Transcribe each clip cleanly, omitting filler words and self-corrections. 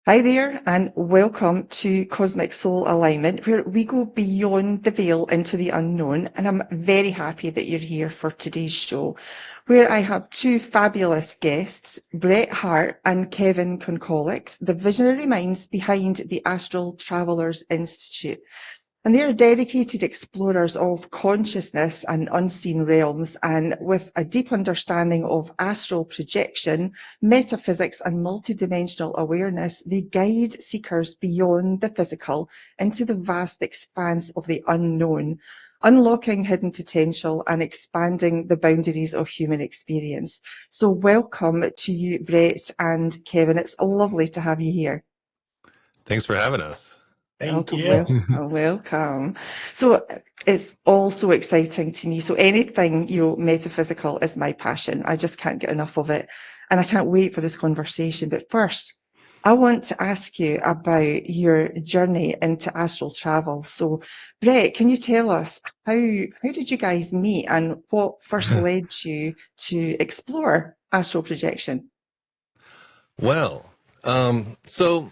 Hi there, and welcome to Cosmic Soul Alignment, where we go beyond the veil into the unknown. And I'm very happy that you're here for today's show, where I have two fabulous guests, Bret Hart and Kevin Konkolics, the visionary minds behind the Astral Travelers Institute. And they are dedicated explorers of consciousness and unseen realms, and with a deep understanding of astral projection, metaphysics, and multidimensional awareness, they guide seekers beyond the physical into the vast expanse of the unknown, unlocking hidden potential and expanding the boundaries of human experience. So welcome to you, Brett and Kevin. It's lovely to have you here. Thanks for having us. Thank Welcome, you. welcome. So it's all so exciting to me. So anything, metaphysical is my passion. I just can't get enough of it. And I can't wait for this conversation. But first, I want to ask you about your journey into astral travel. So, Brett, can you tell us how did you guys meet and what first led you to explore astral projection? Well, so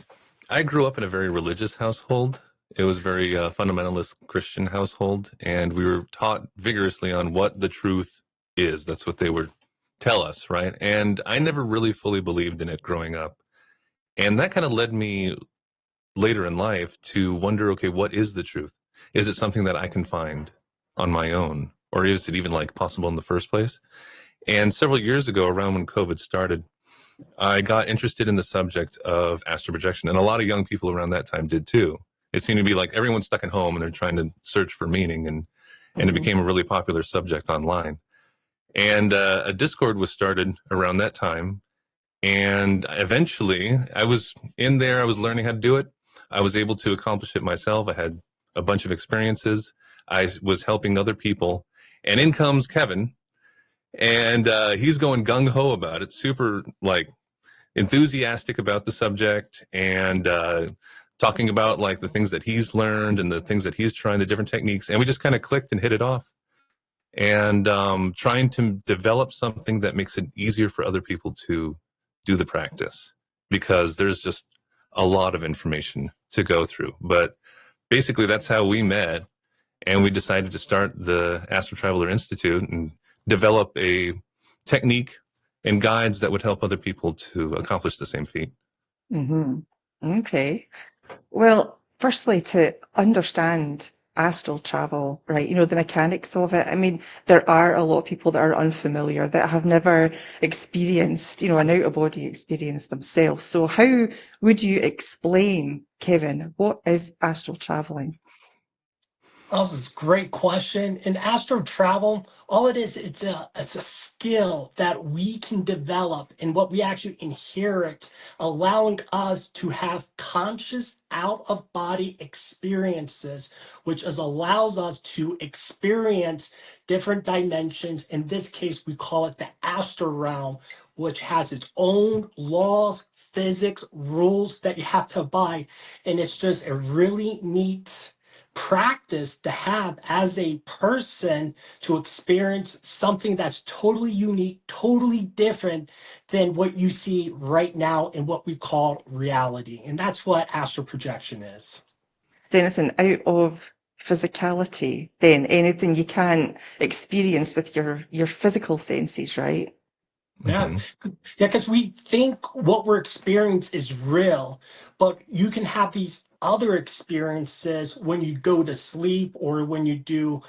I grew up in a very religious household. It was a very fundamentalist Christian household, and we were taught vigorously on what the truth is. That's what they would tell us, right? And I never really fully believed in it growing up. And that kind of led me later in life to wonder, okay, what is the truth? Is it something that I can find on my own? Or is it even like possible in the first place? And several years ago, around when COVID started, I got interested in the subject of astral projection, and a lot of young people around that time did too. It seemed to be like everyone's stuck at home and they're trying to search for meaning, and it became a really popular subject online. And a Discord was started around that time, and eventually I was in there. I was learning how to do it. I was able to accomplish it myself. I had a bunch of experiences. I was helping other people, and in comes Kevin, and he's going gung-ho about it, super like enthusiastic about the subject, and talking about like the things that he's learned and the things that he's trying, the different techniques, and we just kind of clicked and hit it off, and trying to develop something that makes it easier for other people to do the practice, because there's just a lot of information to go through. But basically that's how we met, and we decided to start the Astral Traveler Institute and develop a technique and guides that would help other people to accomplish the same feat. Mm-hmm. Okay. Well, firstly, to understand astral travel, right, the mechanics of it. I mean, there are a lot of people that are unfamiliar, that have never experienced, an out-of-body experience themselves. So how would you explain, Kevin, what is astral traveling? Oh, this is a great question. In astral travel, all it is, it's a skill that we can develop and what we actually inherit, allowing us to have conscious out-of-body experiences, which allows us to experience different dimensions. In this case, we call it the astral realm, which has its own laws, physics, rules that you have to abide. And it's just a really neat practice to have as a person, to experience something that's totally unique, totally different than what you see right now in what we call reality. And that's what astral projection is. Is anything out of physicality, then anything you can't experience with your physical senses, right? Yeah, Mm-hmm. yeah, because we think what we're experiencing is real, but you can have these other experiences when you go to sleep or when you do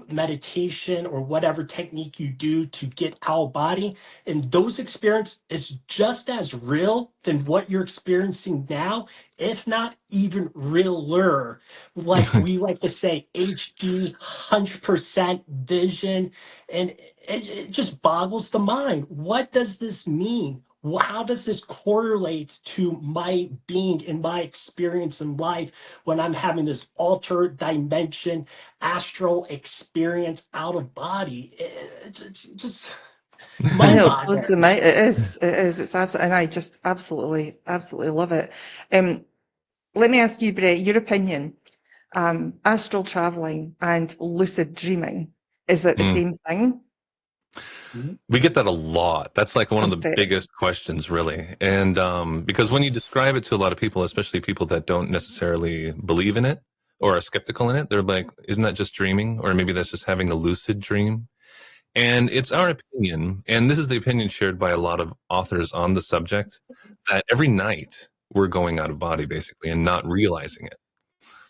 meditation or whatever technique you do to get out of body. And those experiences is just as real than what you're experiencing now, if not even realer. Like we like to say, HD, 100% vision. And it just boggles the mind. What does this mean? How does this correlate to my being and my experience in life when I'm having this altered dimension, astral experience out of body? It's just I mind know, it blows the boggling. mind. It is, it's absolutely, and I just absolutely love it. Let me ask you, Brett, your opinion. Astral traveling and lucid dreaming, is that the Mm. same thing? We get that a lot. That's like one of the Okay. biggest questions, really. And because when you describe it to a lot of people, especially people that don't necessarily believe in it or are skeptical in it, they're like, isn't that just dreaming? Or maybe that's just having a lucid dream. And it's our opinion, and this is the opinion shared by a lot of authors on the subject, that every night we're going out of body, basically, and not realizing it.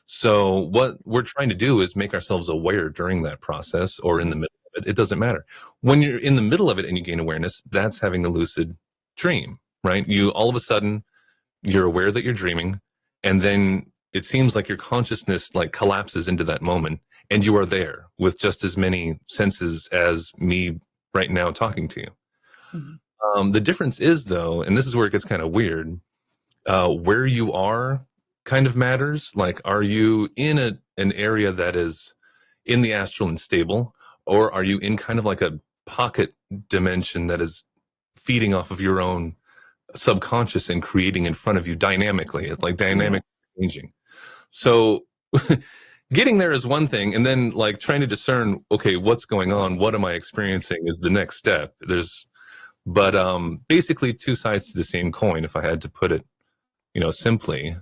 So what we're trying to do is make ourselves aware during that process or in the middle of it. It doesn't matter. When you're in the middle of it and you gain awareness, that's having a lucid dream, right? You all of a sudden, you're aware that you're dreaming, and then it seems like your consciousness like collapses into that moment, and you are there with just as many senses as me right now talking to you. The difference is, though, and this is where it gets kind of weird, where you are kind of matters. Like, are you in an area that is in the astral and stable, or are you in kind of like a pocket dimension that is feeding off of your own subconscious and creating in front of you dynamically? It's like dynamic changing. So getting there is one thing, and then like trying to discern, okay, what's going on? What am I experiencing is the next step. But basically two sides to the same coin, if I had to put it, simply.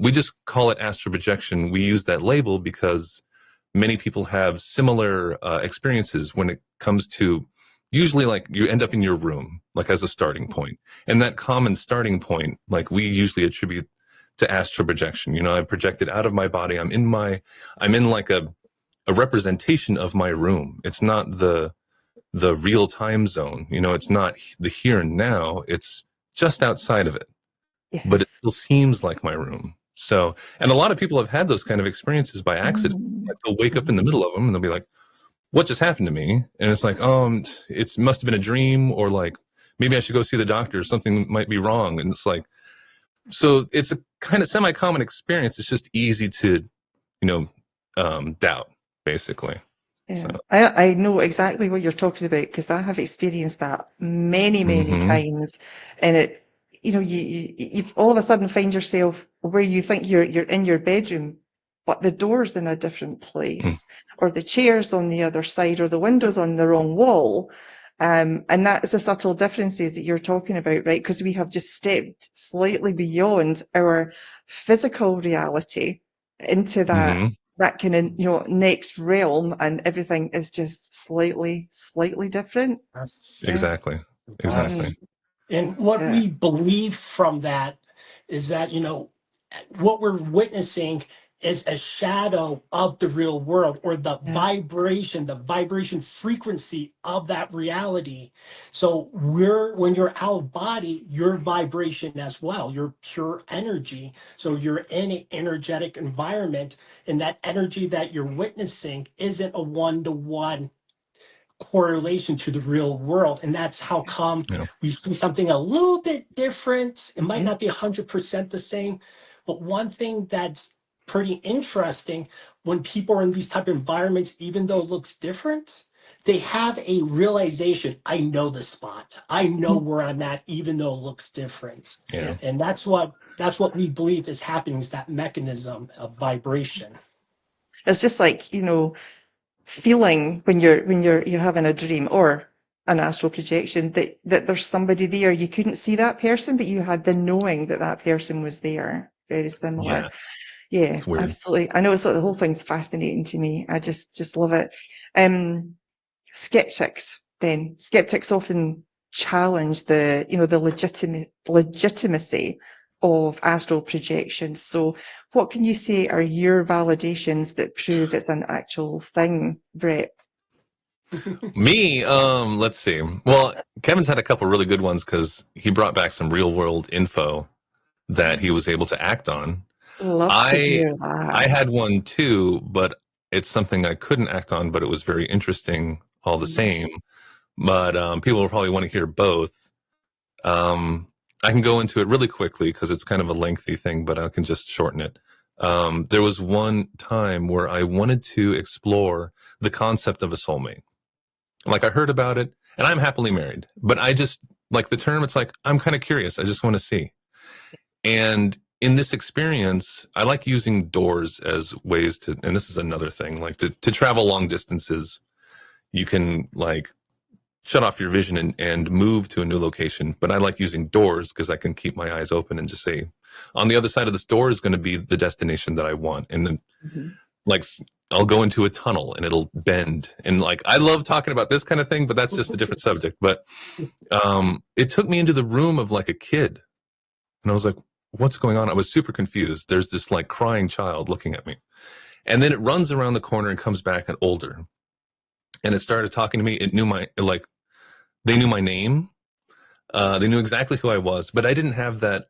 We just call it astral projection. We use that label because many people have similar experiences when it comes to, usually like you end up in your room, like as a starting point. And that common starting point, like we usually attribute to astral projection. I've projected out of my body. I'm in like a representation of my room. It's not the real time zone. It's not the here and now. It's just outside of it. Yes. But it still seems like my room. So, and a lot of people have had those kind of experiences by accident. Like they'll wake up in the middle of them and they'll be like, what just happened to me? And it's like, it must have been a dream, or like, maybe I should go see the doctor. Something might be wrong. And it's like, so it's a kind of semi-common experience. It's just easy to, doubt, basically. Yeah, So. I know exactly what you're talking about because I have experienced that many, many times, and it, you all of a sudden find yourself where you think you're in your bedroom, but the door's in a different place, or the chair's on the other side, or the window's on the wrong wall, and that's the subtle differences that you're talking about, right? Because we have just stepped slightly beyond our physical reality into that kind of next realm, and everything is just slightly different. Exactly. And what we believe from that is that what we're witnessing is a shadow of the real world, or the vibration frequency of that reality. So when you're out of body, your vibration as well, your pure energy. So you're in an energetic environment, and that energy that you're witnessing isn't a one-to-one correlation to the real world. And that's how come we see something a little bit different. It might not be 100% the same, but one thing that's pretty interesting, when people are in these type of environments, even though it looks different, they have a realization, I know the spot. I know where I'm at, even though it looks different. And that's what we believe is happening, is that mechanism of vibration. It's just like, feeling when you're having a dream or an astral projection that there's somebody there. You couldn't see that person, but you had the knowing that person was there. Very similar. Yeah, absolutely. I know it's like the whole thing's fascinating to me. I just love it. Skeptics often challenge the legitimacy of astral projection. So what can you say are your validations that prove it's an actual thing, Bret? Me, let's see. Well, Kevin's had a couple really good ones because he brought back some real world info that he was able to act on. Love to hear that. I had one too, but it's something I couldn't act on, but it was very interesting all the same. But people will probably want to hear both. I can go into it really quickly because it's kind of a lengthy thing, but I can just shorten it. There was one time where I wanted to explore the concept of a soulmate. Like, I heard about it, and I'm happily married, but I just like the term. It's like, I'm kind of curious. I just want to see. And in this experience, I like using doors as ways to, and this is another thing, like to travel long distances, you can like shut off your vision and move to a new location. But I like using doors because I can keep my eyes open and just say, on the other side of this door is going to be the destination that I want. And then like I'll go into a tunnel and it'll bend. And like, I love talking about this kind of thing, but that's just a different subject. But it took me into the room of like a kid. And I was like, what's going on? I was super confused. There's this like crying child looking at me. And then it runs around the corner and comes back and older. And it started talking to me. It knew they knew my name. They knew exactly who I was, but I didn't have that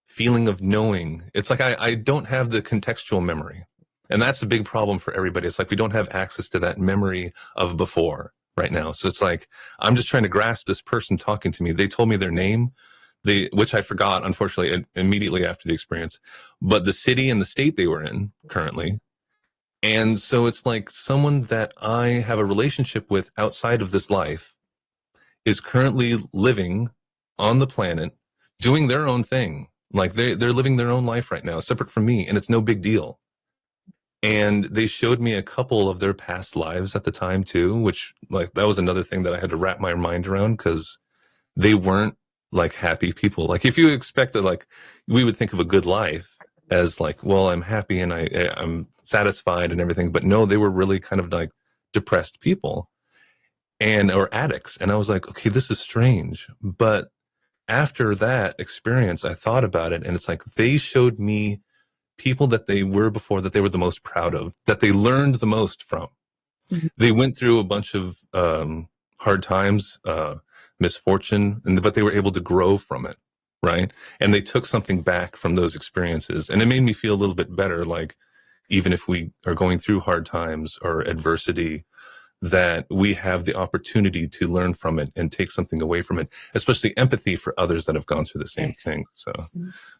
feeling of knowing. It's like I don't have the contextual memory. And that's a big problem for everybody. It's like we don't have access to that memory of before right now. So it's like I'm just trying to grasp this person talking to me. They told me their name, which I forgot, unfortunately, immediately after the experience, but the city and the state they were in currently. And so it's like someone that I have a relationship with outside of this life is currently living on the planet, doing their own thing. Like they're living their own life right now, separate from me, and it's no big deal. And they showed me a couple of their past lives at the time too, which like that was another thing that I had to wrap my mind around because they weren't like happy people. Like if you expected, like we would think of a good life as like, well, I'm happy and I'm satisfied and everything, but no, they were really kind of like depressed people or addicts. And I was like, okay, this is strange. But after that experience, I thought about it, and it's like they showed me people that they were before that they were the most proud of, that they learned the most from. They went through a bunch of hard times, misfortune, but they were able to grow from it, right? And they took something back from those experiences. And it made me feel a little bit better, like even if we are going through hard times or adversity, that we have the opportunity to learn from it and take something away from it, especially empathy for others that have gone through the same thing.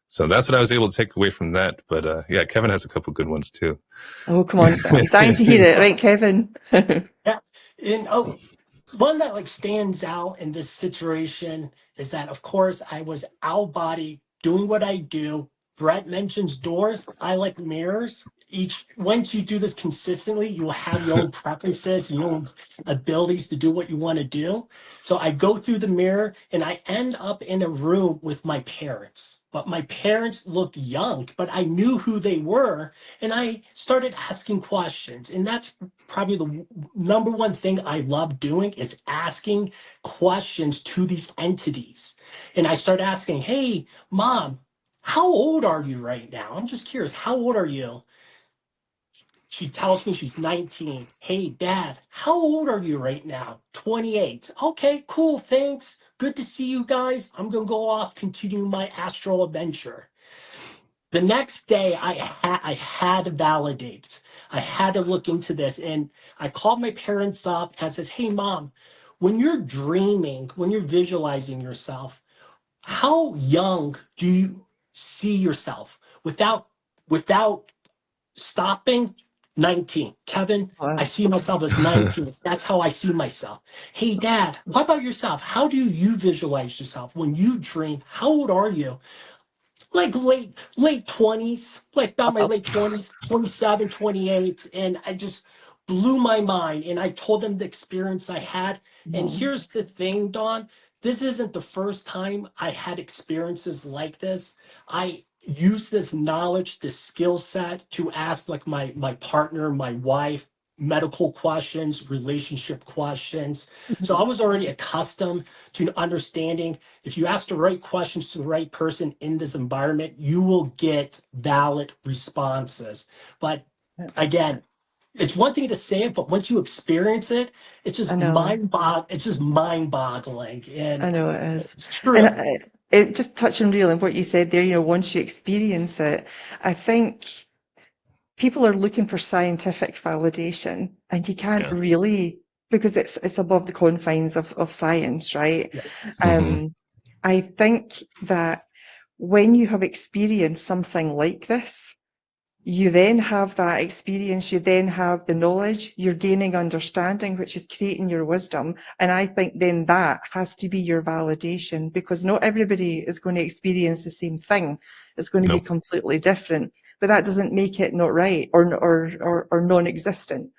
So that's what I was able to take away from that. But yeah, Kevin has a couple good ones too. Oh, come on. I'm dying to hear it. Right, Kevin? Yeah. And one that like stands out in this situation is that, of course, I was out body doing what I do. Bret mentions doors. I like mirrors. Once you do this consistently, you will have your own preferences, your own abilities to do what you want to do. So I go through the mirror and I end up in a room with my parents. But my parents looked young, but I knew who they were. And I started asking questions. And that's probably the number one thing I love doing is asking questions to these entities. And I started asking, hey, Mom, how old are you right now? I'm just curious, how old are you? She tells me she's 19. Hey, Dad, how old are you right now? 28. Okay, cool, thanks. Good to see you guys. I'm going to go off, continue my astral adventure. The next day, I had to validate. I had to look into this. And I called my parents up and says, hey, Mom, when you're dreaming, when you're visualizing yourself, how young do you see yourself without stopping? 19. Kevin, I see myself as 19. That's how I see myself. Hey, Dad, what about yourself? How do you visualize yourself when you dream? How old are you? Like late 20s, like about my late 20s, 27, 28. And I just blew my mind. And I told them the experience I had. And here's the thing, Dawn. This isn't the first time I had experiences like this. I use this knowledge, this skill set to ask like my partner, my wife, medical questions, relationship questions. So I was already accustomed to understanding if you ask the right questions to the right person in this environment, you will get valid responses. But again, it's one thing to say it, but once you experience it, it's just mind-boggling. And I know it is. it's true. And it just touching really on what you said there, once you experience it, I think people are looking for scientific validation, and you can't really, because it's above the confines of science, right? Yes. I think that when you have experienced something like this, you then have that experience, you then have the knowledge, you're gaining understanding, which is creating your wisdom. And I think then that has to be your validation, because not everybody is going to experience the same thing. It's going to be completely different, but that doesn't make it not right or non-existent.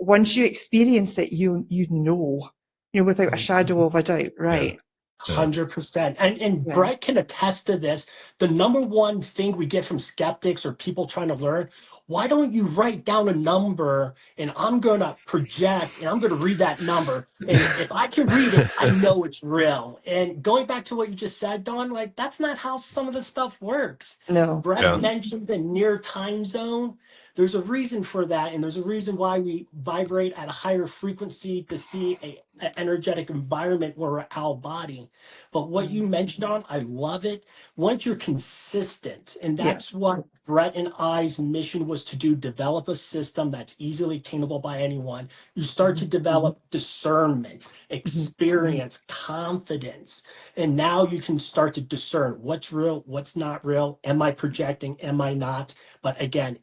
once you experience it, you know, without a shadow of a doubt, right? 100%. And Yeah. Bret can attest to this. The number one thing we get from skeptics or people trying to learn, why don't you write down a number and I'm going to project and I'm going to read that number. And if I can read it, I know it's real. And going back to what you just said, Don, like that's not how some of this stuff works. No. Bret mentioned the near time zone. There's a reason for that, and there's a reason why we vibrate at a higher frequency to see an energetic environment where we're out of body. But what you mentioned on, I love it. Once you're consistent, and Yeah. that's what Bret and I's mission was to do, develop a system that's easily attainable by anyone. You start to develop discernment, experience, confidence, and now you can start to discern what's real, what's not real. Am I projecting? Am I not? But again,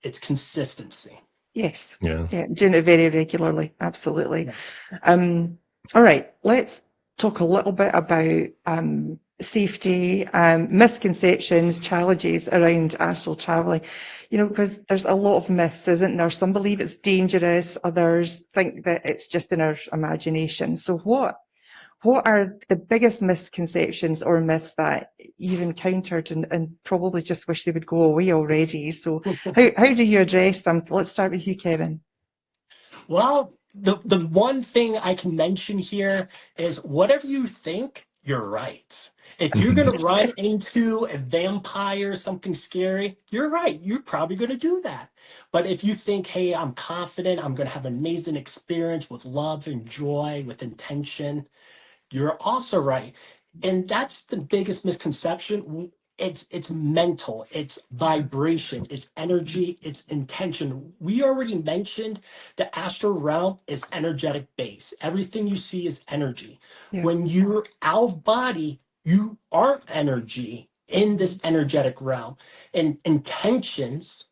it's consistency. Yes. Yeah. Yeah. Doing it very regularly. Absolutely. Yes. All right. Let's talk a little bit about safety, misconceptions, challenges around astral traveling. Because there's a lot of myths, isn't there? Some believe it's dangerous. Others think that it's just in our imagination. So what are the biggest misconceptions or myths that you've encountered and probably just wish they would go away already? So how do you address them? Let's start with you, Kevin. Well, the one thing I can mention here is whatever you think, you're right. If you're going to run into a vampire, something scary, you're right. You're probably going to do that. But if you think, hey, I'm confident, I'm going to have an amazing experience with love and joy, with intention, you're also right. And that's the biggest misconception. It's mental, it's vibration, it's energy, it's intention. We already mentioned the astral realm is energetic base. Everything you see is energy. Yeah. When you're out of body, you are energy in this energetic realm. And intentions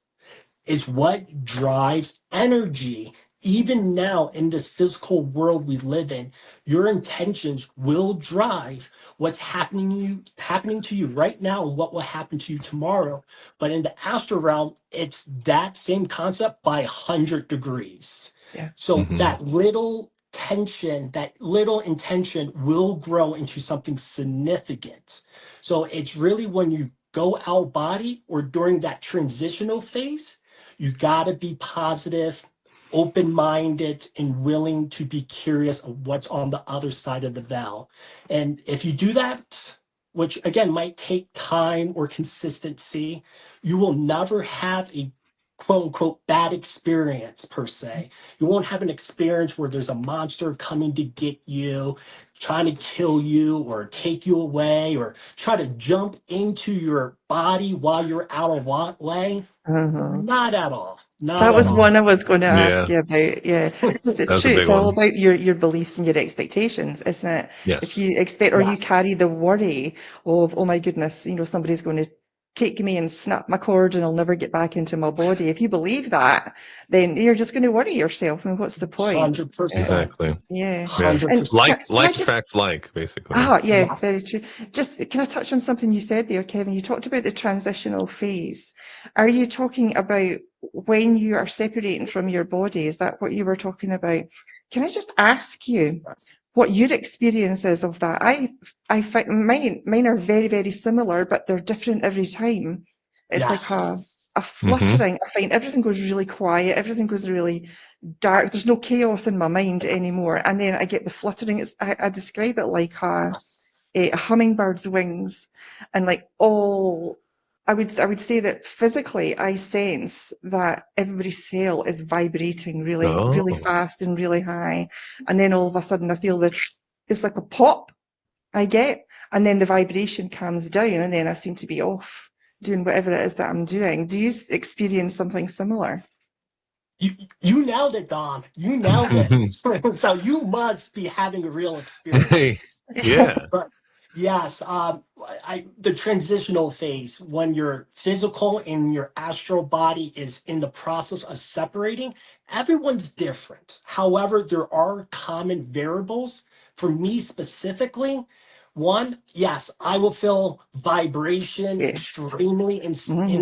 is what drives energy. Even now, in this physical world we live in, your intentions will drive what's happening to you right now and what will happen to you tomorrow. But in the astral realm, it's that same concept by 100 degrees. Yeah. So that little tension, that little intention will grow into something significant. So it's really when you go out body or during that transitional phase, you got to be positive, open-minded, and willing to be curious of what's on the other side of the veil. And if you do that, which again might take time or consistency, you will never have a quote unquote bad experience per se. You won't have an experience where there's a monster coming to get you, trying to kill you or take you away or try to jump into your body while you're out of way. Not at all. Not That at was all. one I was going to ask Yeah. you about. Yeah, because it's That's a true. big It's all one. about your beliefs and your expectations, isn't it? If Yes. you expect or you Yes. carry the worry of, oh my goodness, somebody's going to take me and snap my cord and I'll never get back into my body. If you believe that, then you're just going to worry yourself. I mean, what's the point? 100%. Exactly. Yeah. Yeah. 100%. Can I Like just attracts like, basically. yeah, very Yes. true. Just can I touch on something you said there, Kevin? You talked about the transitional phase. Are you talking about when you are separating from your body? Is that what you were talking about? Can I just ask you Yes. what your experience is of that? I find mine are very, very similar, but they're different every time. It's like Yes. a fluttering. I find everything goes really quiet, everything goes really dark. There's no chaos in my mind anymore. And then I get the fluttering. I describe it like Yes. a hummingbird's wings, and like all. I would say that physically I sense that every cell is vibrating really, really Oh. fast and really high. And then all of a sudden I feel that it's like a pop I get, and then the vibration calms down and then I seem to be off doing whatever it is that I'm doing. Do you experience something similar? You nailed it, Don. You nailed it. So you must be having a real Hey. experience. Yeah. But yes, the transitional phase when your physical and your astral body is in the process of separating, everyone's different. However, there are common variables. For me specifically, One, yes, I will feel vibration Yes. extremely. In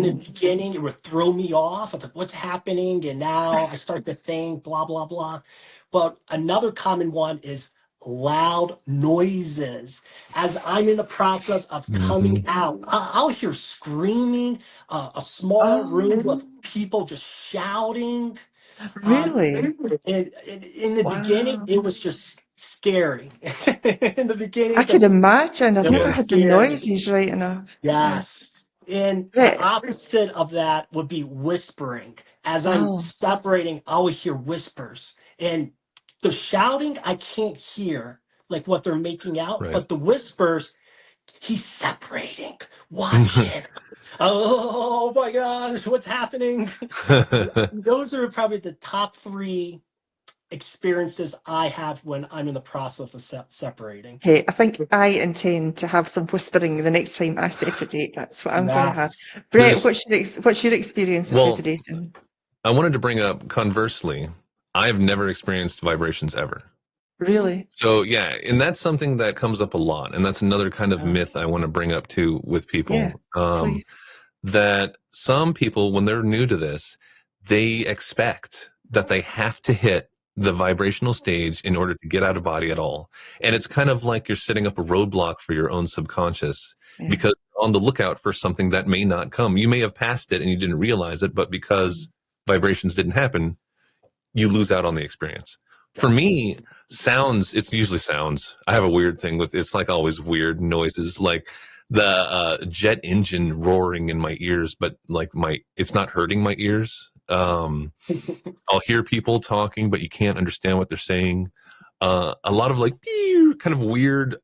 the beginning, it would throw me off. I was like, what's happening? And now I start to think, blah, blah, blah. But another common one is loud noises. As I'm in the process of coming out, I'll hear screaming, a small room Oh, with people just shouting. really? In the beginning, Wow. it was just scary. In the beginning, I could because imagine. I've it never was Yeah. had the scary. noises right enough. Yeah. Yes. And the Right. opposite of that would be whispering. As I'm Oh, separating, I would hear whispers. And the shouting, I can't hear like what they're making out, Right. but the whispers, he's separating. Watch it. Oh my gosh, what's happening? Those are probably the top three experiences I have when I'm in the process of separating. okay. I think I intend to have some whispering the next time I separate. That's what I'm going to have. Yes. Brett, There's, what's your experience of well, separation? I wanted to bring up conversely, I've never experienced vibrations ever. Really? So yeah, and that's something that comes up a lot, and that's another kind of Oh, myth I want to bring up too with yeah, people. please. That some people, when they're new to this, they expect that they have to hit the vibrational stage in order to get out of body at all. And it's kind of like you're setting up a roadblock for your own subconscious Yeah. because you're on the lookout for something that may not come. You may have passed it and you didn't realize it, but because vibrations didn't happen, you lose out on the experience. For Yes. me, sounds, it's usually sounds. I have a weird thing with, it's like always weird noises, like the jet engine roaring in my ears, but like it's not hurting my ears. I'll hear people talking, but you can't understand what they're saying. A lot of like kind of weird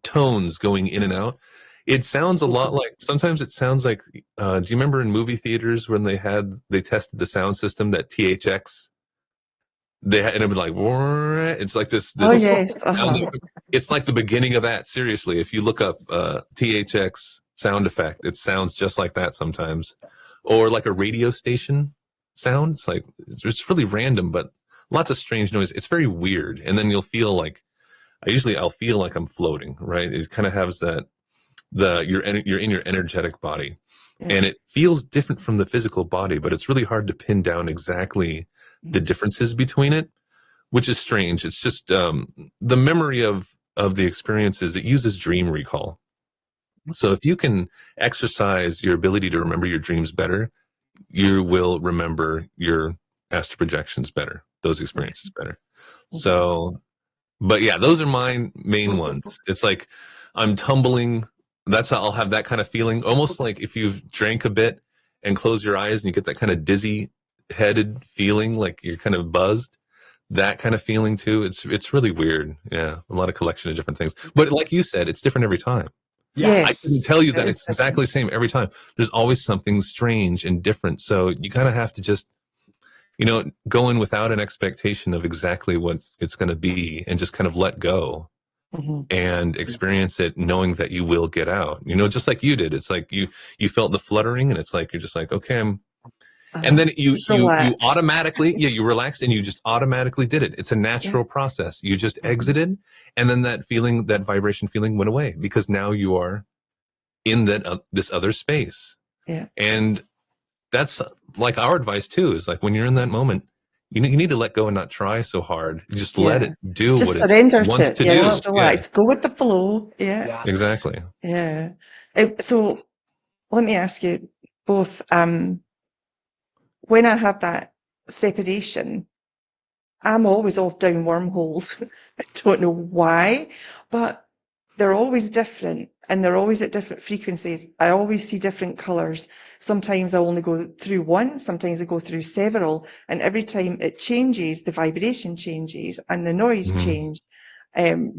tones going in and out. It sounds a lot like, sometimes it sounds like, do you remember in movie theaters when they tested the sound system, that THX? And it was like, it's like Oh, this yes. sound. Uh-huh. It's like the beginning of that. Seriously, if you look up THX sound effect, it sounds just like that sometimes, or like a radio station sound. It's like it's really random, but lots of strange noise. It's very weird, and then you'll feel like I'll feel like I'm floating. Right? It kind of has that you're in your energetic body, Yeah. and it feels different from the physical body, but it's really hard to pin down exactly the differences between it, which is strange. It's just the memory of the experiences. It uses dream recall. So if you can exercise your ability to remember your dreams better, you will remember your astral projections better, those experiences better. So, but yeah, those are my main ones. It's like I'm tumbling. That's how I'll have that kind of feeling, almost like if you've drank a bit and close your eyes and you get that kind of dizzy headed feeling, like you're kind of buzzed. That kind of feeling too. It's really weird. Yeah, a lot of collection of different things. But like you said, it's different every time. I Yes. couldn't Yes. tell you It that is it's different. exactly the same every time. There's always something strange and different. So you kind of have to just, go in without an expectation of exactly what it's going to be and just kind of let go Mhm. and experience it knowing that you will get out. Just like you did. It's like you felt the fluttering and it's like you're just like, okay, and then Just relax. automatically, you relaxed and you just automatically did it. It's a Yeah. natural process. You just exited, and then that feeling, that vibration feeling, went away because now you are in that this other space. Yeah. And that's like our advice too. Is like when you're in that moment, you need to let go and not try so hard. You just let Yeah. it do Just what it surrender to wants it. to Yeah. do. Just Yeah, relax. Go with the flow. Yeah. Yes. exactly. Yeah. So let me ask you both, when I have that separation, I'm always off down wormholes. I don't know why, but they're always different and they're always at different frequencies. I always see different colors. Sometimes I only go through one, sometimes I go through several, and every time it changes, the vibration changes and the noise Mhm. change.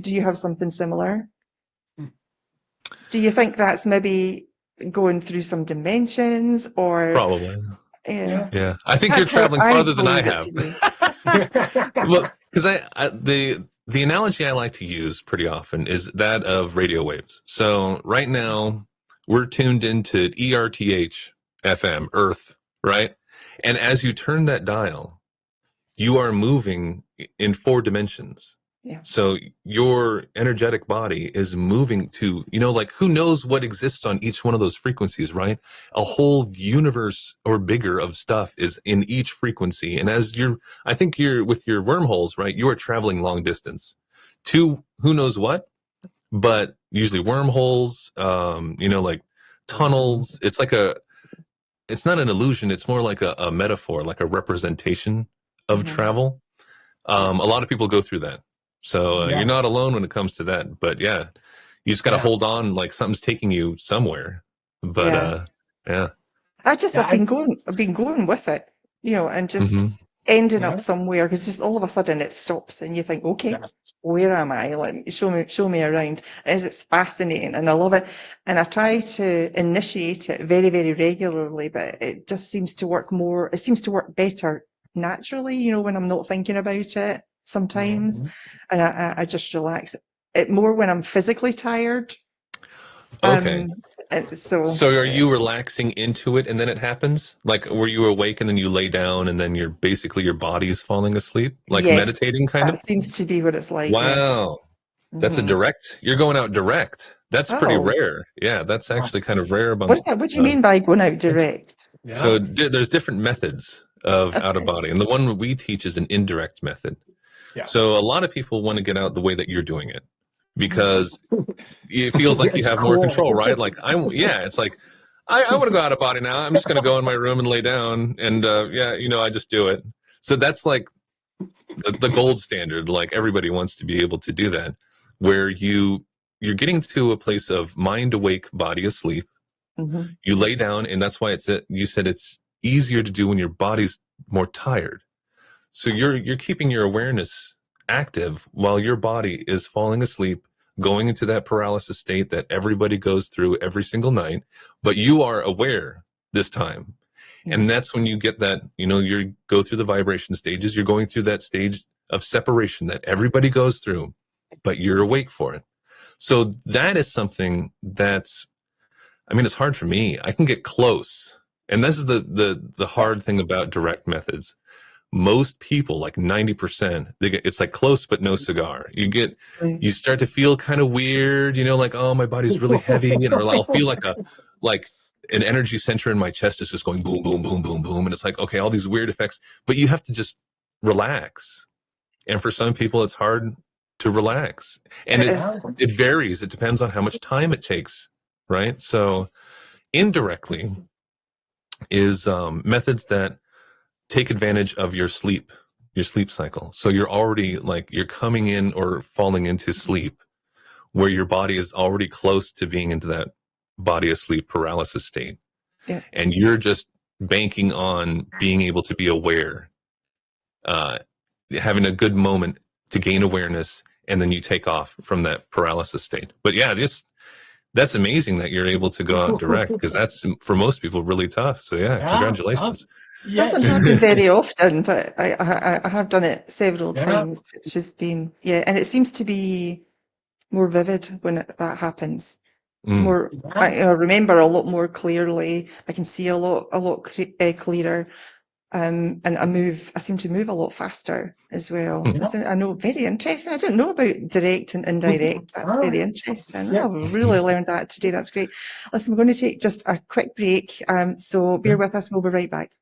Do you have something similar? Do you think that's maybe going through some dimensions or Probably. yeah, Yeah. Yeah, I think you're that's how traveling I farther than I believe it have. to be. Well, because the analogy I like to use pretty often is that of radio waves. So right now we're tuned into ERTH FM, Earth, right? And as you turn that dial, you are moving in 4 dimensions. Yeah. So your energetic body is moving to, like who knows what exists on each one of those frequencies, right? A whole universe or bigger of stuff is in each frequency. And I think you're with your wormholes, right? You are traveling long distance to who knows what, but usually wormholes, like tunnels. It's not an illusion. It's more like a metaphor, like a representation of travel. A lot of people go through that. So you're not alone when it comes to that. But yeah, you just got to hold on like something's taking you somewhere. But yeah. I've been going with it, and just ending up somewhere, because just all of a sudden it stops and you think, okay, where am I? Show me around. It's fascinating and I love it. And I try to initiate it very, very regularly, but it just seems to work better naturally, when I'm not thinking about it sometimes. And I just relax it more when I'm physically tired. Okay. So are you relaxing into it and then it happens? Like, were you awake and then you lay down and then your body is falling asleep? Like yes, meditating kind of? that seems to be what it's like. Wow. Yeah. That's a direct, you're going out direct. That's pretty rare. Yeah, that's actually kind of rare. What is that? What do you mean by going out direct? So there's different methods of out of body. And the one we teach is an indirect method. Yeah. So a lot of people want to get out the way that you're doing it because it feels like you have more control, right? Like it's like, I want to go out of body now. I'm just going to go in my room and lay down and I just do it. So that's like the gold standard. Like everybody wants to be able to do that, where you're getting to a place of mind awake, body asleep. Mm-hmm. You lay down, and that's why you said it's easier to do when your body's more tired. So you're keeping your awareness active while your body is falling asleep, going into that paralysis state that everybody goes through every single night, but you are aware this time. Mm-hmm. And that's when you get that, you go through the vibration stages, you're going through that stage of separation that everybody goes through, but you're awake for it. So that is something it's hard for me. I can get close. And this is the hard thing about direct methods. Most people, like 90%, it's like close but no cigar. You start to feel kind of weird, like, oh, my body's really heavy, or I'll feel like an energy center in my chest is just going boom, boom, boom, boom, boom, and it's like, okay, all these weird effects, but you have to just relax. And for some people, it's hard to relax, and it varies. It depends on how much time it takes, right? So indirectly is methods that take advantage of your sleep cycle. So you're already you're coming in or falling into sleep where your body is already close to being into that body asleep paralysis state. Yeah. And you're just banking on being able to be aware, having a good moment to gain awareness, and then you take off from that paralysis state. But yeah, that's amazing that you're able to go out direct, because that's, for most people, really tough. So yeah, congratulations. It doesn't happen very often, but I have done it several times, which has been, and it seems to be more vivid when that happens. I remember a lot more clearly. I can see a lot clearer. And I seem to move a lot faster as well. I know, very interesting. I didn't know about direct and indirect. That's very interesting. I've really learned that today. That's great. Listen, we're going to take just a quick break. So bear with us. We'll be right back.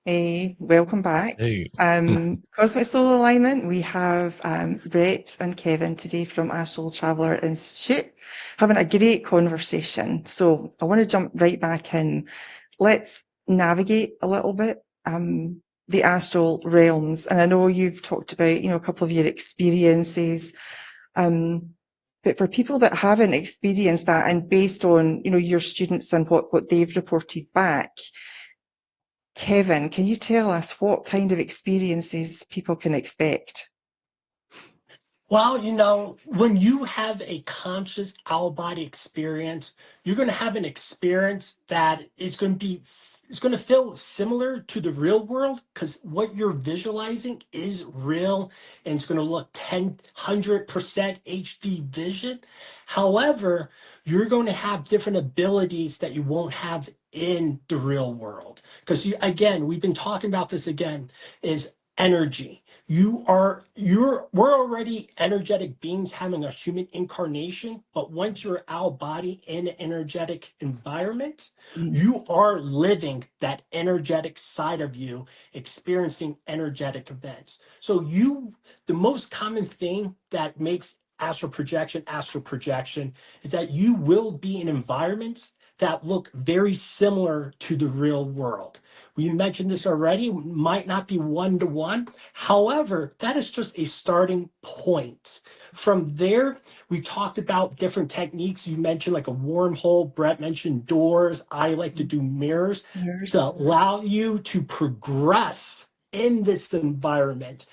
Hey, welcome back. Hey. Cosmic Soul Alignment, we have Bret and Kevin today from Astral Traveler Institute having a great conversation. So I want to jump right back in. Let's navigate a little bit the astral realms. And I know you've talked about, a couple of your experiences. But for people that haven't experienced that and based on, your students and what they've reported back, Kevin, can you tell us what kind of experiences people can expect? Well, when you have a conscious out-of-body experience, you're going to have an experience that is going to feel similar to the real world because what you're visualizing is real and it's going to look 100% HD vision. However, you're going to have different abilities that you won't have in the real world. Because again, we've been talking about this again, is energy. We're already energetic beings having a human incarnation, but once you're out body in an energetic environment, you are living that energetic side of you, experiencing energetic events. So the most common thing that makes astral projection is that you will be in environments that look very similar to the real world. We mentioned this already, might not be one-to-one. However, that is just a starting point. From there, we talked about different techniques. You mentioned like a wormhole. Bret mentioned doors. I like to do mirrors to allow you to progress in this environment.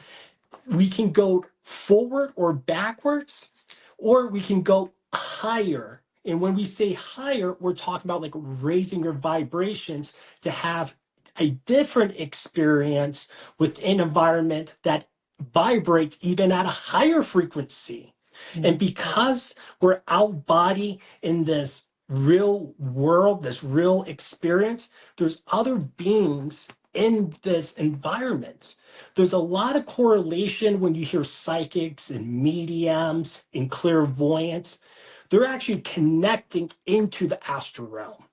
We can go forward or backwards, or we can go higher. And when we say higher, we're talking about like raising your vibrations to have a different experience within an environment that vibrates even at a higher frequency. And because we're out body in this real world, this real experience, there's other beings in this environment. There's a lot of correlation when you hear psychics and mediums and clairvoyants. They're actually connecting into the astral realm.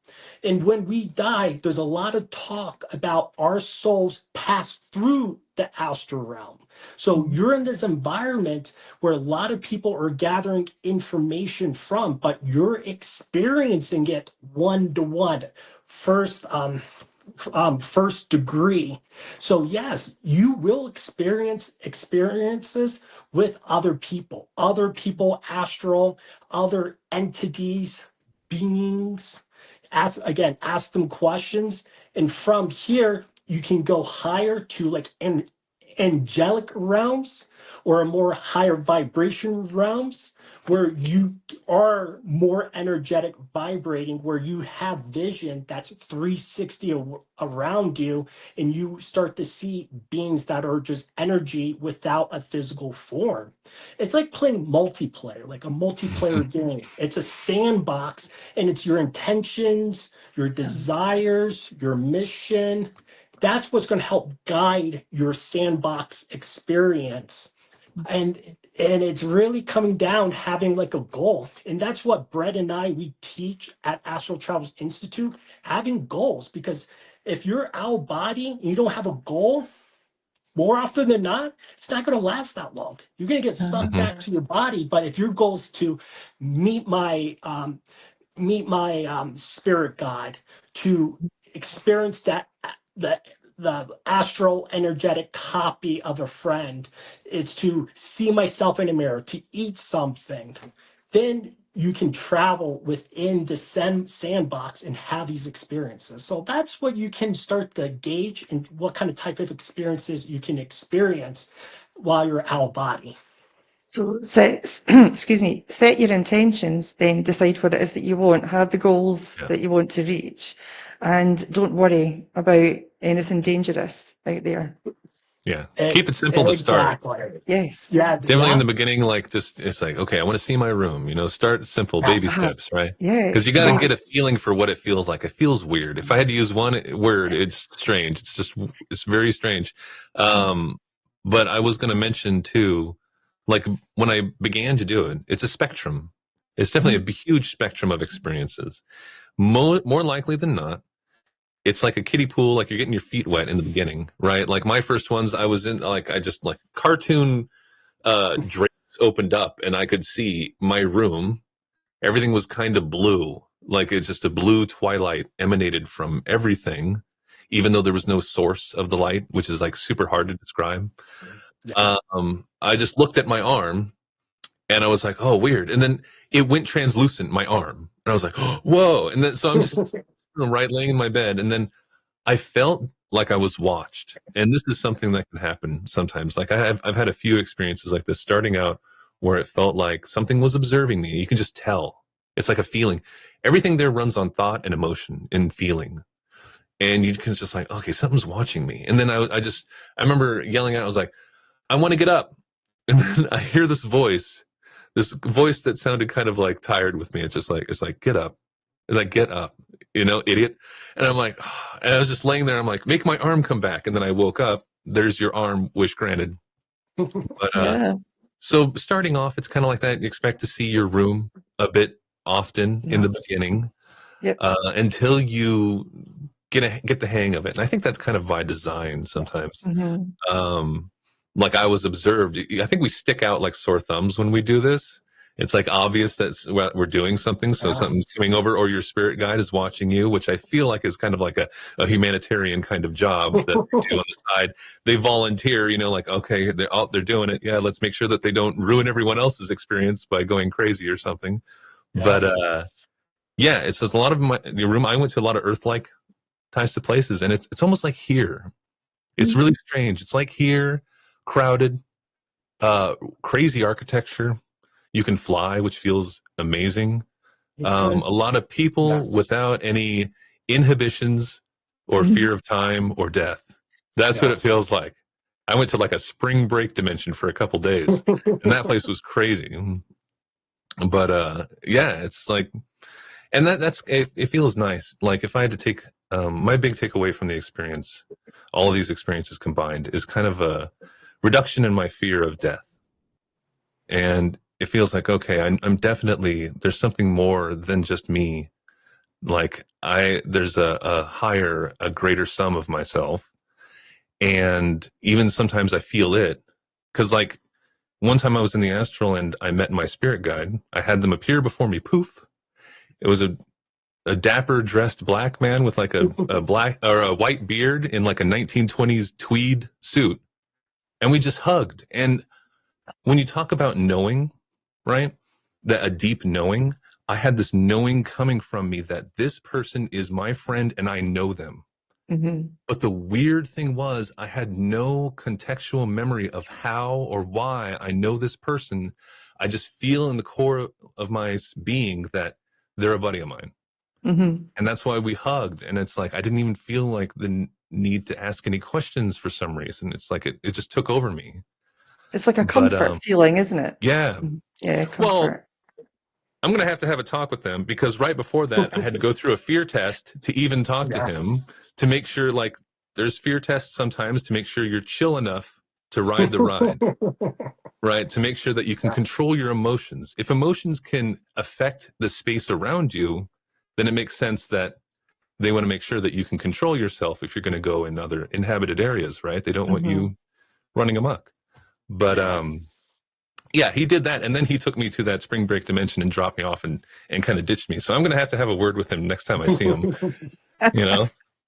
And when we die, there's a lot of talk about our souls pass through the astral realm. So you're in this environment where a lot of people are gathering information from, but you're experiencing it one-to-one, first degree. So yes, you will experience experiences with other people, astral, other entities, beings. Ask them questions, and from here you can go higher to like angelic realms or a more higher vibration realms where you are more energetic vibrating, where you have vision that's 360 around you, and you start to see beings that are just energy without a physical form. It's like playing multiplayer, like a multiplayer game. It's a sandbox, and it's your intentions, your desires, your mission. That's what's going to help guide your sandbox experience. And it's really coming down having like a goal. And that's what Bret and we teach at Astral Travelers Institute, having goals. Because if you're out body and you don't have a goal, more often than not, it's not going to last that long. You're going to get sucked back to your body. But if your goal is to meet my spirit guide, to experience that the astral energetic copy of a friend, it's to see myself in a mirror, to eat something, then you can travel within the sandbox and have these experiences. So that's what you can start to gauge and what kind of type of experiences you can experience while you're out of body. So set your intentions, then decide what it is that you want, have the goals that you want to reach, and don't worry about anything dangerous out there. Yeah. Keep it simple to start. Yes. Yeah. Definitely in the beginning, like it's like, okay, I want to see my room, start simple, baby steps, right? Yes. Because you got to get a feeling for what it feels like. It feels weird. If I had to use one word, it's strange. It's very strange. But I was going to mention too, like when I began to do it, it's a spectrum. It's definitely a huge spectrum of experiences. More likely than not, it's like a kiddie pool, like you're getting your feet wet in the beginning, right? Like my first ones, I was in like, I just like cartoon drapes opened up and I could see my room. Everything was kind of blue, like it's just a blue twilight emanated from everything, even though there was no source of the light, which is like super hard to describe. Yeah. I just looked at my arm and I was like, oh, weird. And then it went translucent, my arm. And I was like, oh, whoa. And then, so I'm just right laying in my bed. And then I felt like I was watched. And this is something that can happen sometimes. Like I've had a few experiences like this starting out where it felt like something was observing me. You can just tell. It's like a feeling. Everything there runs on thought and emotion and feeling. And you can just like, okay, something's watching me. And then I remember yelling out, I was like, I want to get up. And then I hear this voice that sounded kind of like tired with me. It's like, get up. It's like, get up, idiot. And I'm like, oh, and I was just laying there. I'm like, make my arm come back. And then I woke up. There's your arm, wish granted. But Yeah. so starting off, it's kind of like that. You expect to see your room a bit often in the Yes. beginning, Yep. until you get the hang of it. And I think that's kind of by design sometimes. Mm-hmm. Like I was observed. I think we stick out like sore thumbs when we do this. It's like obvious that we're doing something. So something's coming over or your spirit guide is watching you, which I feel like is kind of like a humanitarian kind of job that they do on the side. They volunteer, like, okay, they're doing it. Yeah. Let's make sure that they don't ruin everyone else's experience by going crazy or something. But, yeah, it's just a lot of the room. I went to a lot of Earth-like types of places, and it's almost like here. It's really strange. It's like here, crowded, crazy architecture. You can fly, which feels amazing. A lot of people without any inhibitions or fear of time or death. That's what it feels like. I went to like a spring break dimension for a couple days, and that place was crazy. But yeah, it's like, and it feels nice. Like if I had to take my big takeaway from the experience, all of these experiences combined, is kind of a reduction in my fear of death. And it feels like, okay, I'm definitely, there's something more than just me. Like there's a greater sum of myself. And even sometimes I feel it. Cause like one time I was in the astral and I met my spirit guide. I had them appear before me. Poof. It was a dapper dressed black man with like a black or a white beard in like a 1920s tweed suit. And we just hugged. And when you talk about knowing, right? That a deep knowing, I had this knowing coming from me that this person is my friend and I know them. Mm-hmm. But the weird thing was I had no contextual memory of how or why I know this person. I just feel in the core of my being that they're a buddy of mine. Mm-hmm. And that's why we hugged. And it's like, I didn't even feel like the need to ask any questions for some reason. It's like, it just took over me. It's like a comfort feeling, isn't it? Yeah. Yeah, comfort. Well, I'm going to have a talk with them because right before that, I had to go through a fear test to even talk to him to make sure, like, there's fear tests sometimes to make sure you're chill enough to ride the ride, right? To make sure that you can control your emotions. If emotions can affect the space around you, then it makes sense that they want to make sure that you can control yourself if you're going to go in other inhabited areas, right? They don't want you running amok. But yeah, he did that, and then he took me to that spring break dimension and dropped me off and kind of ditched me. So I'm going to have a word with him next time I see him,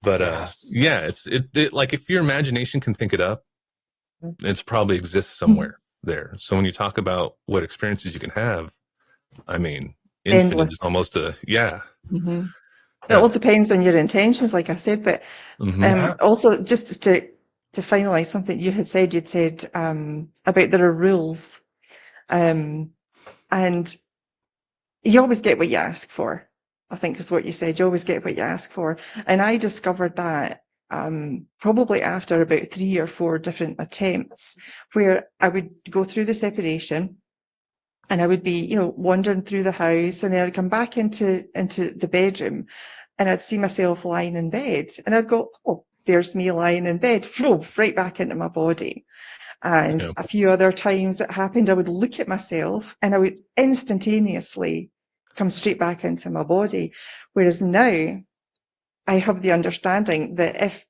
But yeah, it like if your imagination can think it up, it's probably exists somewhere there. So when you talk about what experiences you can have, I mean, infinite Endless. is almost It all depends on your intentions, like I said, but also just to finalize something you had said, about there are rules, and you always get what you ask for, I think is what you said. You always get what you ask for. And I discovered that probably after about 3 or 4 different attempts, where I would go through the separation and I would be, wandering through the house, and then I'd come back into the bedroom and I'd see myself lying in bed and I'd go, oh, there's me lying in bed, flow right back into my body. And a few other times it happened, I would look at myself and I would instantaneously come straight back into my body. Whereas now I have the understanding that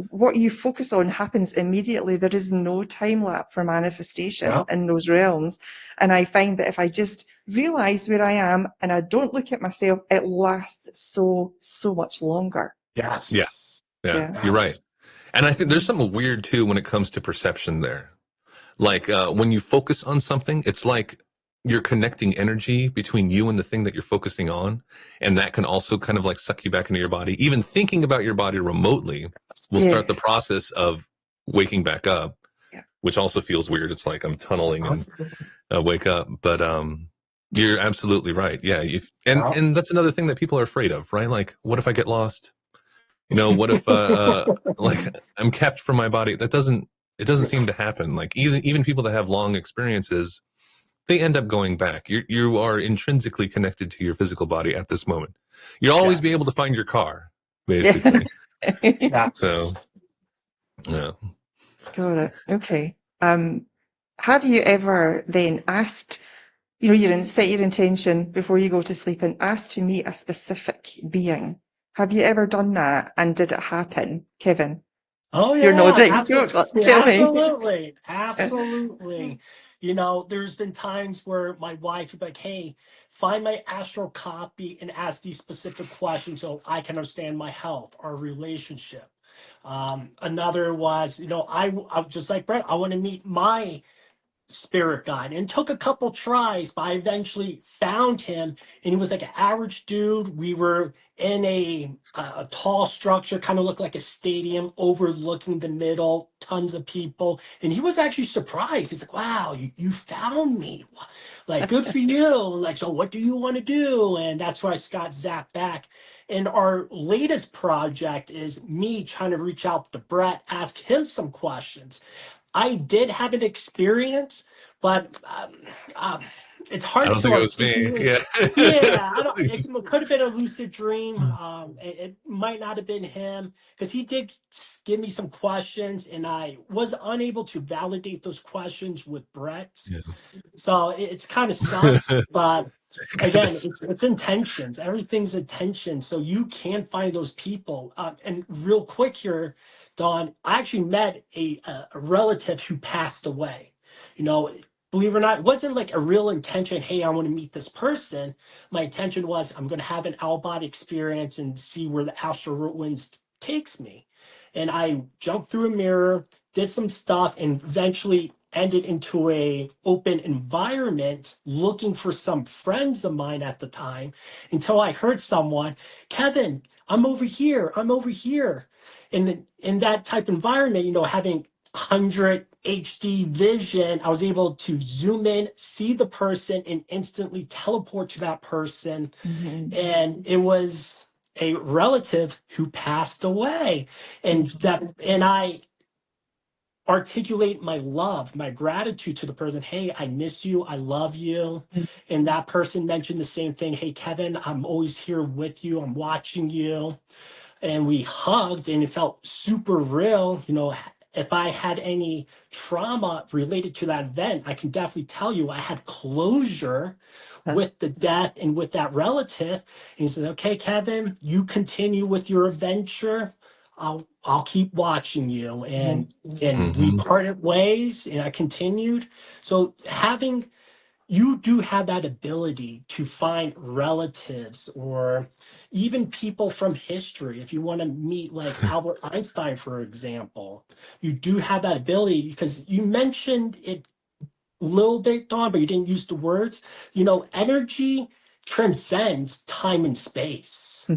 what you focus on happens immediately. There is no time lapse for manifestation in those realms. And I find that if I just realize where I am and I don't look at myself, it lasts so much longer. Yes. Yeah, you're right. And I think there's something weird too when it comes to perception there. Like when you focus on something, it's like you're connecting energy between you and the thing that you're focusing on. And that can also kind of like suck you back into your body. Even thinking about your body remotely will start the process of waking back up, which also feels weird. It's like I'm tunneling and wake up. But you're absolutely right. Yeah. And that's another thing that people are afraid of, right? Like, what if I get lost? You know, what if like I'm kept from my body? It doesn't seem to happen. Like even people that have long experiences, they end up going back. You are intrinsically connected to your physical body at this moment. You'll always be able to find your car, basically. So, yeah. Got it. Okay. Have you ever then asked, set your intention before you go to sleep and asked to meet a specific being? Have you ever done that, and did it happen, Kevin? Oh yeah, You're nodding. absolutely. There's been times where my wife would be like, "Hey, find my astral copy and ask these specific questions so I can understand my health, our relationship." Another was, I just like Bret, I want to meet my spirit guide, and it took a couple tries, but I eventually found him, and he was like an average dude. We were in a tall structure, kind of looked like a stadium overlooking the middle, tons of people, and he was actually surprised. He's like, "Wow, you found me, like, good for you, like, so what do you want to do?" And that's where I got zapped back. And our latest project is me trying to reach out to Bret, ask him some questions. I did have an experience, but it's I hard don't to think it was me. articulate. Yeah. Yeah, it could have been a lucid dream. It might not have been him, because he did give me some questions, and I was unable to validate those questions with Bret. Yeah. So it's kind of sus, but again, it's intentions. Everything's intention. So you can find those people. And real quick here, Don, I actually met a relative who passed away. Believe it or not, it wasn't like a real intention. Hey, I want to meet this person. My intention was I'm going to have an out-body experience and see where the astral winds takes me. And I jumped through a mirror, did some stuff, and eventually ended into a open environment looking for some friends of mine at the time, until I heard someone, "Kevin, I'm over here. I'm over here." And in that type of environment, having 100 HD vision, I was able to zoom in, see the person, and instantly teleport to that person. And it was a relative who passed away. And I articulate my love, my gratitude to the person. "Hey, I miss you. I love you." And that person mentioned the same thing. "Hey, Kevin, I'm always here with you. I'm watching you." And we hugged, and it felt super real. If I had any trauma related to that event, I can definitely tell you I had closure with the death and with that relative. And he said, "Okay, Kevin, you continue with your adventure. I'll keep watching you." And we parted ways, and I continued. So you do have that ability to find relatives, or even people from history. If you want to meet like Albert Einstein, for example, you do have that ability, because you mentioned it a little bit, Don, but you didn't use the words. Energy transcends time and space.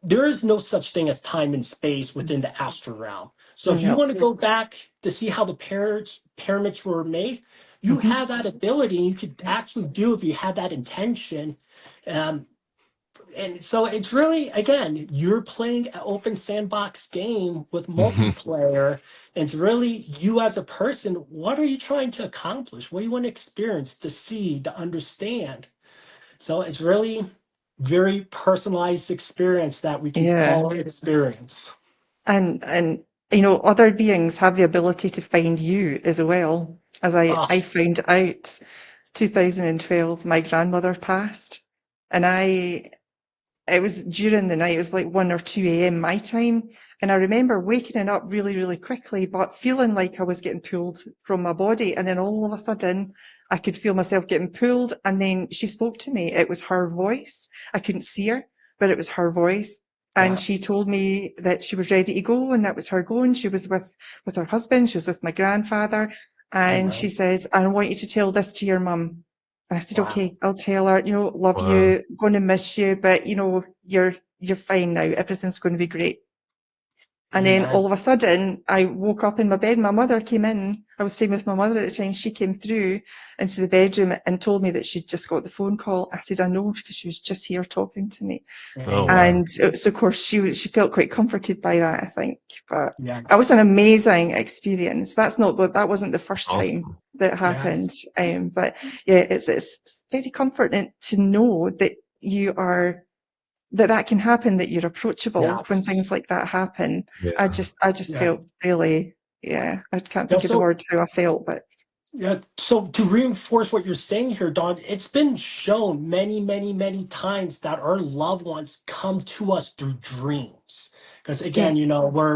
There is no such thing as time and space within the astral realm. So if you want to go back to see how the pyramids were made, you have that ability, and you could actually do if you had that intention. And so it's really, again, you're playing an open sandbox game with multiplayer. And it's really you as a person. What are you trying to accomplish? What do you want to experience, to see, to understand? So it's really very personalized experience that we can all experience. And other beings have the ability to find you as well. As I found out 2012, my grandmother passed, and it was during the night. It was like 1 or 2 a.m. my time. And I remember waking up really, really quickly, but feeling like I was getting pulled from my body. And then all of a sudden, I could feel myself getting pulled. And then she spoke to me. It was her voice. I couldn't see her, but it was her voice. And she Yes. told me that she was ready to go, and that was her going. She was with her husband. She was with my grandfather. And she Amen. says, I want you to tell this to your mum. And I said, Wow. okay, I'll tell her, love Wow. you, going to miss you, but you're fine now. Everything's going to be great. And then all Amen. of a sudden, I woke up in my bed. My mother came in. I was staying with my mother at the time. She came through into the bedroom and told me that she'd just got the phone call. I said, I know, because she was just here talking to me. Oh, wow. Amen. And so, of course, she felt quite comforted by that, I think. But that was an Yes. amazing experience. That wasn't the first time Awesome. that happened. Yes. But yeah, it's very comforting to know that that can happen, that you're approachable when things Yes. like that happen. Yeah. I just Yeah. felt really, yeah, I can't Yeah. think of the So word how I felt, but yeah, so to reinforce what you're saying here, Don, it's been shown many, many, many times that our loved ones come to us through dreams. Because yeah, again,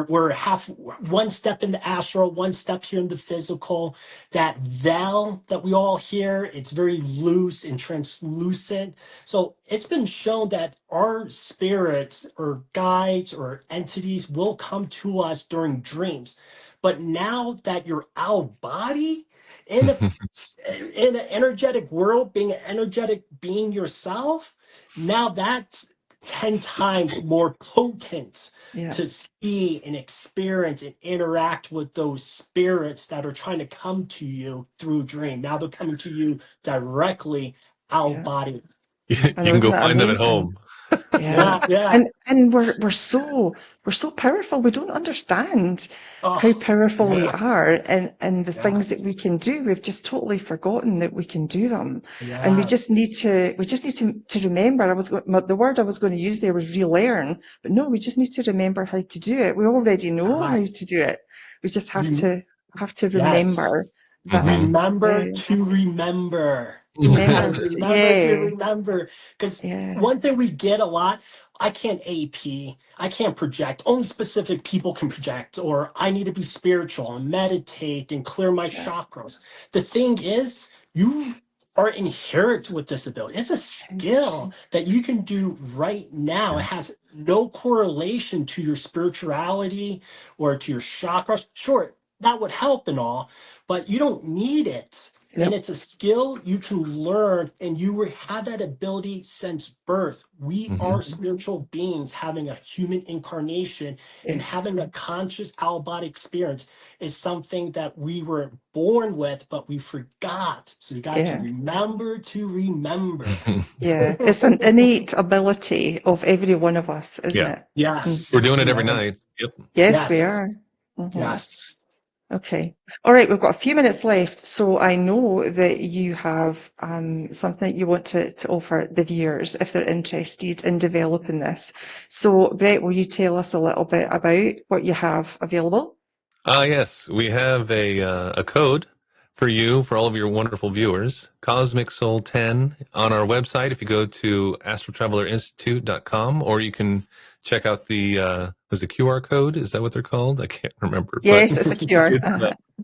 we're half one step in the astral, one step here in the physical. That veil that we all hear, it's very loose and translucent. So it's been shown that our spirits or guides or entities will come to us during dreams. But now that you're out of body, in a in an energetic world, being an energetic being yourself, now that's 10 times more potent yeah, to see and experience and interact with those spirits that are trying to come to you through dream. Now they're coming to you directly out of yeah. body. You I know, can isn't go that find them at amazing? home. Yeah. Yeah, yeah. And we're so powerful. We don't understand how Oh, powerful we yes. are, and the things that we Yes. can do. We've just totally forgotten that we can do them. And Yes. we just need to remember. The word I was going to use there was relearn, but no, we just need to remember how to do it. We already know how to Yes. do it. We just Rem- have to remember yes. that. Hmm. Remember Yeah, to remember. We got to remember. remember to Yeah, remember. Because yeah, one thing we get a lot, I can't AP, I can't project. Only specific people can project, or I need to be spiritual and meditate and clear my yeah, chakras. The thing is, you are inherent with this ability. It's a skill that you can do right now. It Yeah. has no correlation to your spirituality or to your chakras. Sure, that would help and all, but you don't need it. And yep, it's a skill you can learn, and have that ability since birth. We Hmm. are spiritual beings having a human incarnation, and yes, having a conscious out of body experience is something that we were born with, but we forgot. So you got to yeah. remember to remember. Yeah, it's an innate ability of every one of us, isn't Yeah. it? Mm. We're Yes. doing it every Amen. night. Yep. Yes, we Yes. are. Hmm. Yes. Okay. All right, we've got a few minutes left. So I know that you have something that you want to offer the viewers if they're interested in developing this. So, Brett, will you tell us a little bit about what you have available? Yes, we have a code for you, for all of your wonderful viewers, Cosmic Soul 10 on our website. If you go to astraltravelerinstitute.com, or you can check out was the QR code? Is that what they're called? I can't remember, but Yes, it's a cure. it's,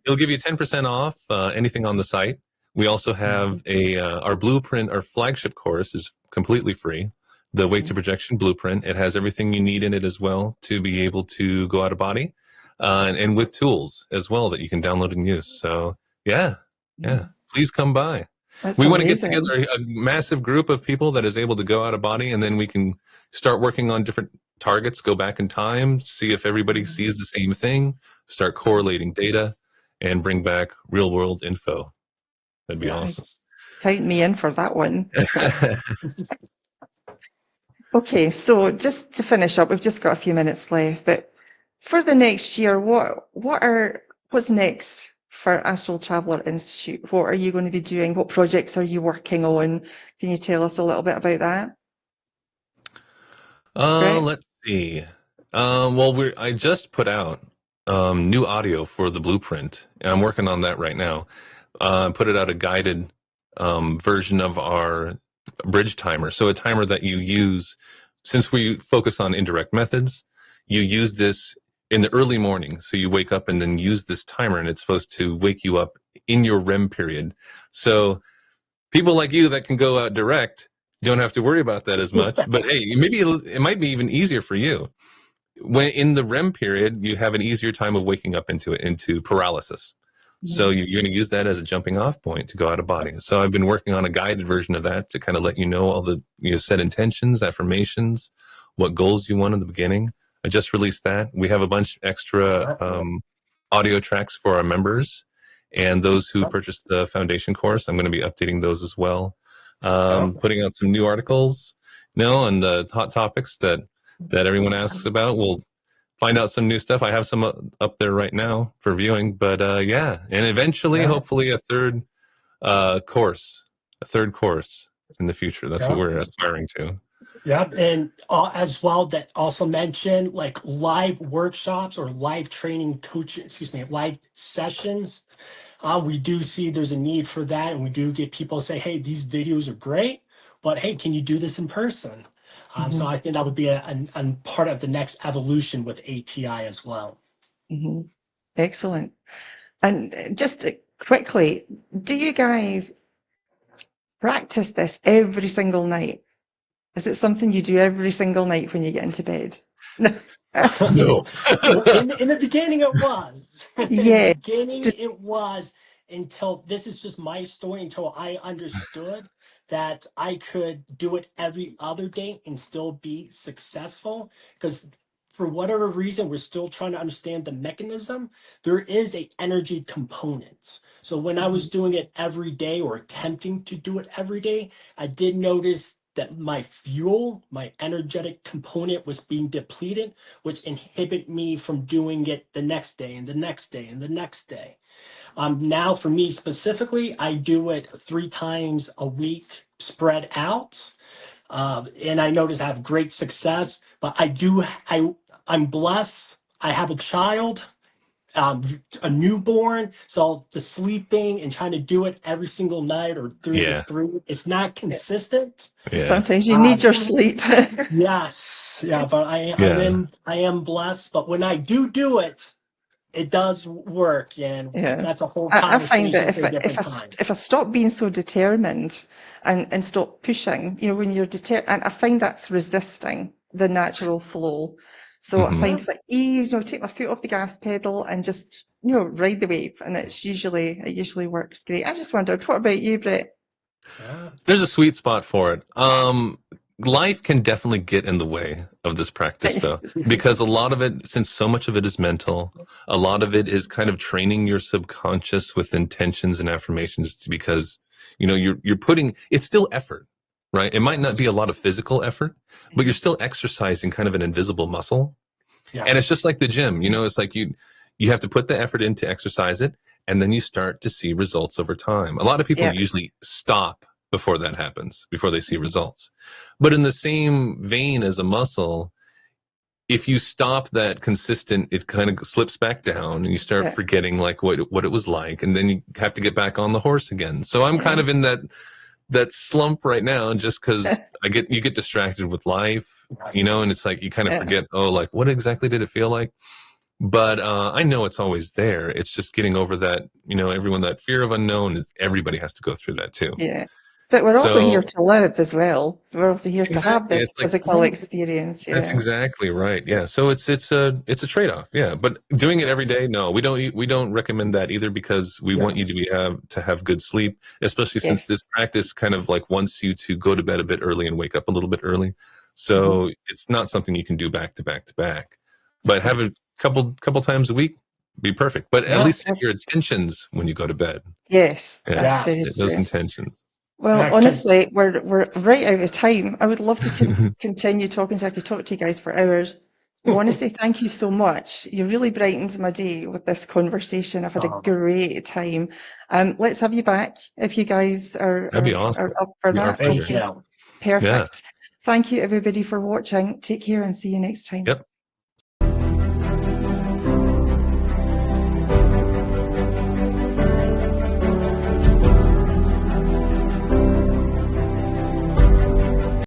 it'll give you 10% off anything on the site. We also have our blueprint, our flagship course is completely free. The Wake to Projection Blueprint. It has everything you need in it as well to be able to go out of body. And with tools as well that you can download and use. So yeah, please come by. That's We want to get amazing. together a massive group of people that is able to go out of body, and then we can start working on different targets, go back in time, see if everybody sees the same thing, start correlating data, and bring back real world info. That'd be awesome. Yes. Count me in for that one. Okay, so just to finish up, we've just got a few minutes left, but for the next year, what's next for Astral Traveler Institute? What are you going to be doing? What projects are you working on? Can you tell us a little bit about that, Brett? Let's see. Well, I just put out new audio for the blueprint, and I'm working on that right now. Put it out a guided version of our bridge timer. So a timer that you use since we focus on indirect methods, you use this in the early morning. So you wake up and then use this timer, and it's supposed to wake you up in your REM period. So people like you that can go out direct don't have to worry about that as much. But hey, maybe it might be even easier for you. When in the REM period, you have an easier time of waking up into paralysis. So you're going to use that as a jumping off point to go out of body. So I've been working on a guided version of that to kind of let you know all the set intentions, affirmations, what goals you want in the beginning. I just released that. We have a bunch extra audio tracks for our members and those who purchased the foundation course. I'm going to be updating those as well. Putting out some new articles, on the hot topics that everyone asks about. We'll find out some new stuff. I have some up there right now for viewing, but and eventually, hopefully, a third course in the future. That's what we're aspiring to. Yep, and as well, that also mentioned like live workshops or live training coaching, live sessions. We do see there's a need for that, and we do get people say, hey, these videos are great, but hey, can you do this in person? So I think that would be a part of the next evolution with ATI as well. Excellent. And just quickly, do you guys practice this every single night? Is it something you do every single night when you get into bed? No. In the beginning, it was. Yeah. In the beginning, it was, until this is just my story, until I understood that I could do it every other day and still be successful. Because for whatever reason, we're still trying to understand the mechanism. There is a energy component. So when I was doing it every day or attempting to do it every day, I did notice that my fuel, my energetic component was being depleted, which inhibit me from doing it the next day and the next day and the next day. Now for me specifically, I do it 3 times a week spread out. And I notice I have great success, but I'm blessed. I have a child, a newborn, so the sleeping and trying to do it every single night or 3 to 3, it's not consistent. Sometimes you need your sleep. Yes, but I am blessed. But when I do it, it does work, and that's a whole conversation. I find that if I stop being so determined and stop pushing, when you're determined, and I find that's resisting the natural flow. So I find if I ease, take my foot off the gas pedal and just, ride the wave, and it usually works great. I just wondered, what about you, Bret? There's a sweet spot for it. Life can definitely get in the way of this practice, though, because a lot of it, since so much of it is mental, a lot of it is kind of training your subconscious with intentions and affirmations, because, you're putting, it's still effort, right? It might not be a lot of physical effort, but you're still exercising kind of an invisible muscle. Yes. And it's just like the gym, it's like you have to put the effort in to exercise it, and then you start to see results over time. A lot of people usually stop before that happens, before they see results. But in the same vein as a muscle, if you stop that consistent, it kind of slips back down, and you start forgetting like what it was like, and then you have to get back on the horse again. So I'm kind of in that slump right now, just because you get distracted with life, and it's like you kind of forget, like what exactly did it feel like? But I know it's always there. It's just getting over that, everyone, that fear of unknown, everybody has to go through that too. Yeah. But we're also here to live as well. We're also here to have this physical experience. Yeah. That's exactly right. Yeah. So it's a trade-off. Yeah. But doing it every day, no, we don't recommend that either, because we want you to have good sleep, especially since this practice kind of like wants you to go to bed a bit early and wake up a little bit early. So it's not something you can do back to back to back. But have a couple times a week, be perfect. But at least set your intentions when you go to bed. Yes. Those intentions. Well, honestly, we're right out of time. I would love to continue talking, so I could talk to you guys for hours. I want to say thank you so much. You really brightened my day with this conversation. I've had a great time. Let's have you back if you guys are up for that. Thank you. Perfect. Yeah. Thank you, everybody, for watching. Take care and see you next time. Yep.